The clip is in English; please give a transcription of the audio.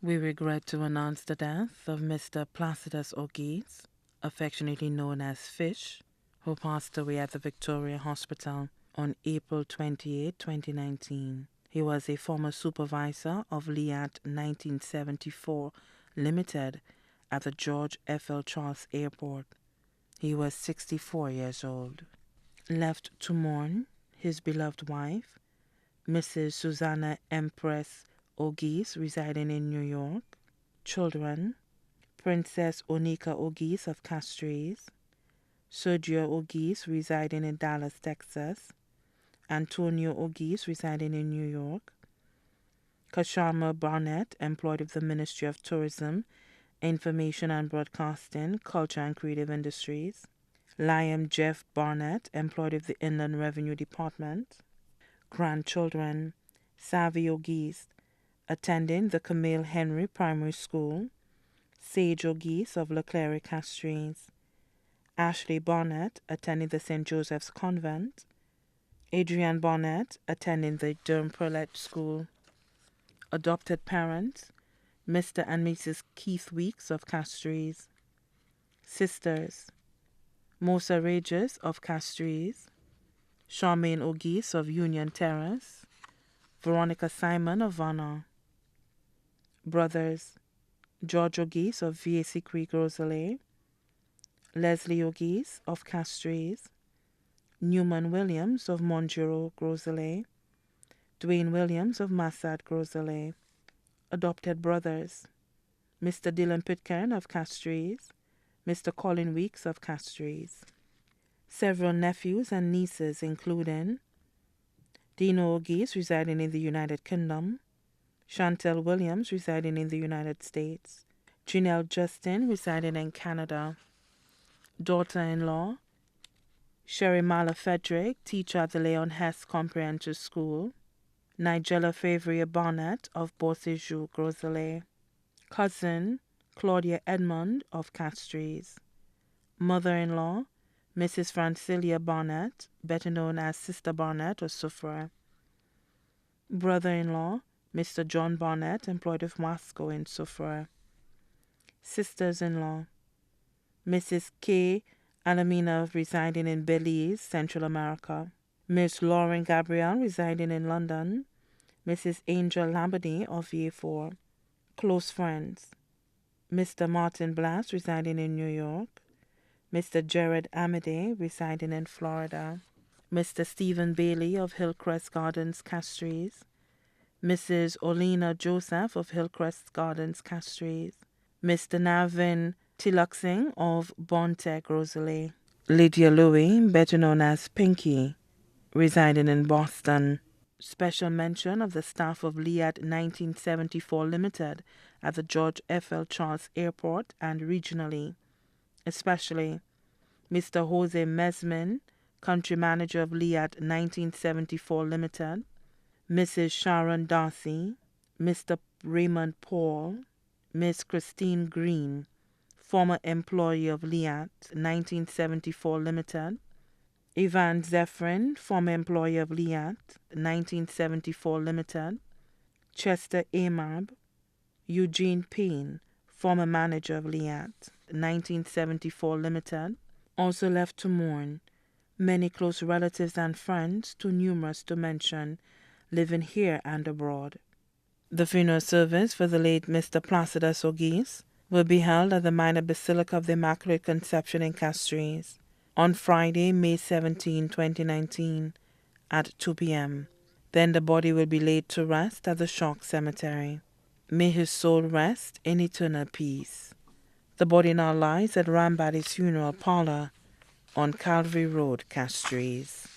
We regret to announce the death of Mr. Placidus Auguste, affectionately known as Fish, who passed away at the Victoria Hospital on April 28, 2019. He was a former supervisor of Liat 1974 Limited at the George F. L. Charles Airport. He was 64 years old. Left to mourn his beloved wife, Mrs. Susanna Empress Auguste, residing in New York. Children: Princess Onika Auguste of Castries, Sergio Auguste, residing in Dallas, Texas, Antonio Auguste, residing in New York, Kashama Barnett, employed with the Ministry of Tourism, Information and Broadcasting, Culture and Creative Industries, Liam Jeff Barnett, employed with the Inland Revenue Department. Grandchildren: Savvy Auguste, attending the Camille Henry Primary School, Sage Auguste of Clery, Castries, Ashley Barnett, attending the St. Joseph's Convent, Adrian Barnett, attending the Durham Prelate School. Adopted parents: Mr. and Mrs. Keith Weeks of Castries. Sisters: Mosa Regis of Castries, Charmaine Auguste of Union Terrace, Veronica Simon of Vanna. Brothers: George Auguste of VAC Creek, Rosalie, Leslie Auguste of Castries, Newman Williams of Monjuro, Rosalie, Dwayne Williams of Massad, Rosalie. Adopted brothers: Mr. Dylan Pitcairn of Castries, Mr. Collin Weeks of Castries. Several nephews and nieces, including Dino Auguste, residing in the United Kingdom, Chantel Williams, residing in the United States, Janelle Justin, residing in Canada. Daughter-in-law: Sherry Mala Frederick, teacher at the Leon Hess Comprehensive School, Nigella Favria Barnett of Bossejou, Rosalie. Cousin: Claudia Edmond of Castries. Mother-in-law: Mrs. Francilia Barnett, better known as Sister Barnett or Sufra. Brother-in-law: Mr. John Barnett, employed with Wasco in Sufra. Sisters-in-law: Mrs. K. Alamina, residing in Belize, Central America, Miss Lauren Gabrielle, residing in London, Mrs. Angel Labadie of VA4. Close friends: Mr. Martin Blass, residing in New York, Mr. Gerard Amedee, residing in Florida, Mr. Stephen Bailey of Hillcrest Gardens, Castries, Mrs. Olena Joseph of Hillcrest Gardens, Castries, Mr. Navin Tiluxing of Bontek, Rosalie, Lydia Louie, better known as Pinky, residing in Boston. Special mention of the staff of Liat 1974 Limited at the George F. L. Charles Airport and regionally, especially Mr. Jose Mesmin, country manager of Liat 1974 Limited, Mrs. Sharon Darcy, Mr. Raymond Paul, Miss Christine Green, former employee of Liat 1974 Limited, Ivan Zephyrin, former employee of Liat 1974 Limited, Chester Amab, Eugene Payne, former manager of Liat 1974 Limited, also left to mourn. Many close relatives and friends, too numerous to mention, living here and abroad. The funeral service for the late Mr. Placidus Auguste will be held at the Minor Basilica of the Immaculate Conception in Castries on Friday, May 17, 2019, at 2 p.m. Then the body will be laid to rest at the Chalk Cemetery. May his soul rest in eternal peace. The body now lies at Rambadi's funeral parlor on Calvary Road, Castries.